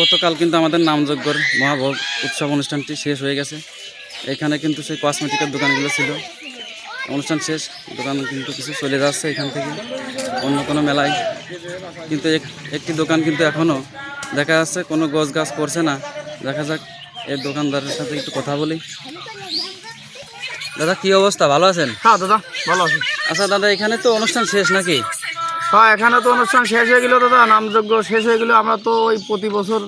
গতকাল কিন্তু আমাদের নামযজ্ঞর মহাভোগ উৎসব অনুষ্ঠানটি শেষ হয়ে গেছে। এখানে কিন্তু সেই কসমেটিকের দোকানগুলো ছিল, অনুষ্ঠান শেষ, দোকান কিন্তু কিছু চলে যাচ্ছে এখান থেকে অন্য কোনো মেলায়। কিন্তু একটি দোকান কিন্তু এখনও দেখা যাচ্ছে কোনো গোছ গাছ করছে না। দেখা যাক এই দোকানদারের সাথে একটু কথা বলি। দাদা কি অবস্থা, ভালো আছেন? হ্যাঁ দাদা ভালো আছি। আচ্ছা দাদা, এখানে তো অনুষ্ঠান শেষ নাকি? হ্যাঁ এখানে তো অনুষ্ঠান শেষ হয়ে গেল দাদা, নামযজ্ঞ শেষ হয়ে গেল। আমরা তো ওই প্রতি বছর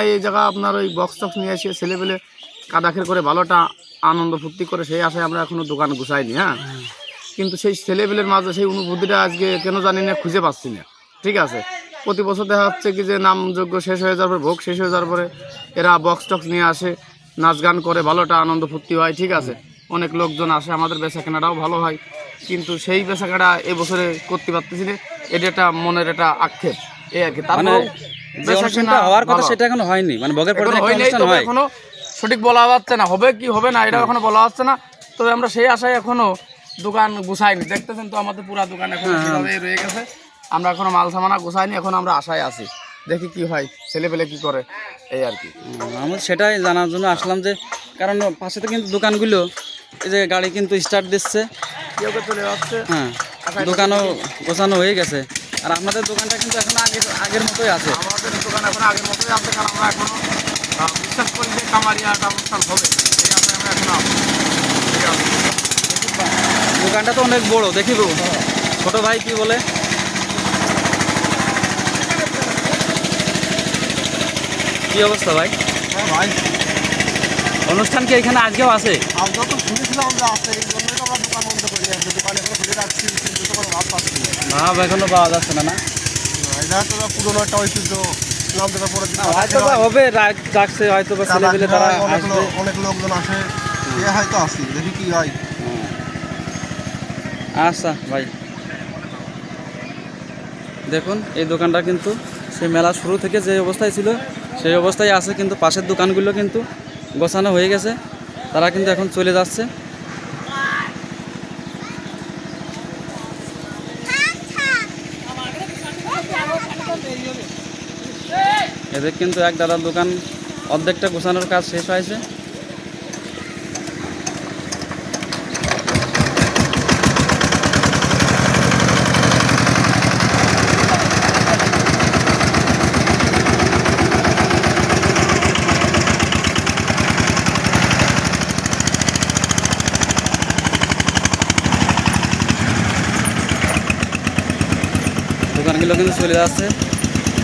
এই জায়গা আপনার ওই বক্স টক্স নিয়ে এসে ছেলেপেলে কাদাখের করে ভালোটা আনন্দ ফুর্তি করে সেই আশায় আমরা এখনো দোকান গুছাইনি। হ্যাঁ কিন্তু সেই ছেলেপেলের মাঝে সেই অনুভূতিটা আজকে কেন জানি না খুঁজে পাচ্ছি না। ঠিক আছে, প্রতি বছর দেখা যাচ্ছে কি যে নামযজ্ঞ শেষ হয়ে যাওয়ার পরে, ভোগ শেষ হয়ে যাওয়ার পরে এরা বক্স টক্স নিয়ে আসে, নাচ গান করে ভালোটা আনন্দ ফুর্তি হয়। ঠিক আছে, অনেক লোকজন আসে, আমাদের বেচা কেনাটাও ভালো হয়। কিন্তু সেই বেচা কেনা এবছরে করতে পারতেছি না, এটা একটা মনের একটা আক্ষেপ এই আর কি। তারপর যে অনুষ্ঠানটা হওয়ার কথা সেটা এখনো হয়নি, মানে ভোগের পরে একটা অনুষ্ঠান হয় এখনো সঠিক বলা যাচ্ছে না, হবে কি হবে না এটা এখনো বলা যাচ্ছে না। তবে আমরা সেই আশায় এখনো দোকান গুছাইনি। দেখতেছেন তো আমাদের পুরা দোকান এখন সেভাবেই রয়ে গেছে। আমরা এখনো মাল সামানা গুছাইনি, এখন আমরা আশায় আছি, দেখি কি হয়, ছেলেপেলে কি করে এই আর কি। আমি সেটাই জানার জন্য আসলাম, যে কারণ পাশে তো কিন্তু দোকানগুলো এই যে গাড়ি কিন্তু স্টার্ট দিচ্ছে, কেউ কেউ চলে যাচ্ছে। হ্যাঁ দোকানও গোছানো হয়ে গেছে। আর আপনাদের দোকানটা কিন্তু এখন আগের মতোই আছে। আমাদের দোকান এখন আগের মতোই আছে, কারণ আমরা এখনো বিশ্বাস করি যে কামারিয়া একটা অনুষ্ঠান হবে, এই আশায় আমরা এখনো আছি। ঠিক আছে, দোকানটা তো অনেক বড়, দেখিব ছোট ভাই কি বলে। কি অবস্থা ভাই? হ্যাঁ ভাই, অনুষ্ঠান কি এখানে আজকেও আছে? আমরা তো শুনেছিলাম যে আছে, এই জন্যই তো আমরা দোকান বন্ধ করি। দোকান এখনো খুলে রাখছি, কিন্তু তো কোনো ভাব পাচ্ছি না। ভাব এখনো পাওয়া যাচ্ছে না। না এটা তো পুরোনো একটা ঐতিহ্য, নাম থেকে পরে হয়তো বা হবে, রাখছে হয়তো বা ছেলেপেলে তারা আসবে। অনেক লোকজন আসে, এ হয়তো আসি, দেখি কি হয়। আচ্ছা ভাই, দেখুন এই দোকানটা কিন্তু সেই মেলা শুরু থেকে যে অবস্থায় ছিল সেই অবস্থায় আছে, কিন্তু পাশের দোকানগুলো কিন্তু গোছানো হয়ে গেছে, তারা কিন্তু এখন চলে যাচ্ছে। এদের কিন্তু এক দাদার দোকান অর্ধেকটা গোছানোর কাজ শেষ হয়েছে। দোকানগুলো কিন্তু চলে যাচ্ছে,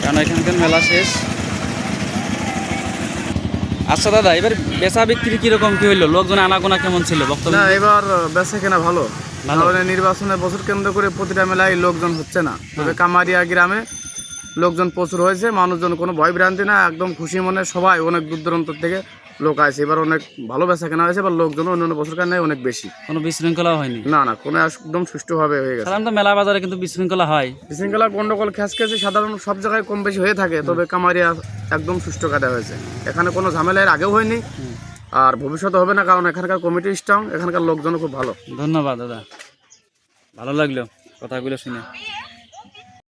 কারণ এখানকার মেলা শেষ। আচ্ছা দাদা, এবার বেচা বিক্রি কিরকম কি হইলো, লোকজন আনাগোনা কেমন ছিল? বক্তব্য না এবার বেচা কেনা ভালো, তাহলে নির্বাচনের বছর কেন্দ্র করে প্রতিটা মেলায় লোকজন হচ্ছে না, তবে কামারিয়া গ্রামে লোকজন প্রচুর হয়েছে। মানুষজন কোনো ভয় ভ্রান্তি না, একদম খুশি মনে সবাই, অনেক দূর দূরান্ত থেকে লোক আসে। এবার অনেক ভালো বেচা কেনা হয়েছে, এবার লোকজন অন্যান্য বছরকার নেই অনেক বেশি, কোনো বিশৃঙ্খলাও হয়নি। না না কোনো একদম সুষ্ঠুভাবে হয়ে গেছে। সাধারণত মেলা বাজারে কিন্তু বিশৃঙ্খলা হয়, বিশৃঙ্খলা গন্ডগোল খ্যাচখ্যাচি সাধারণ সব জায়গায় কম বেশি হয়ে থাকে, তবে কামারিয়া একদম সুষ্ঠু কাটা হয়েছে। এখানে কোনো ঝামেলা এর আগেও হয়নি, আর ভবিষ্যতে হবে না, কারণ এখানকার কমিটি স্ট্রং, এখানকার লোকজন খুব ভালো। ধন্যবাদ দাদা, ভালো লাগলো কথাগুলো শুনে।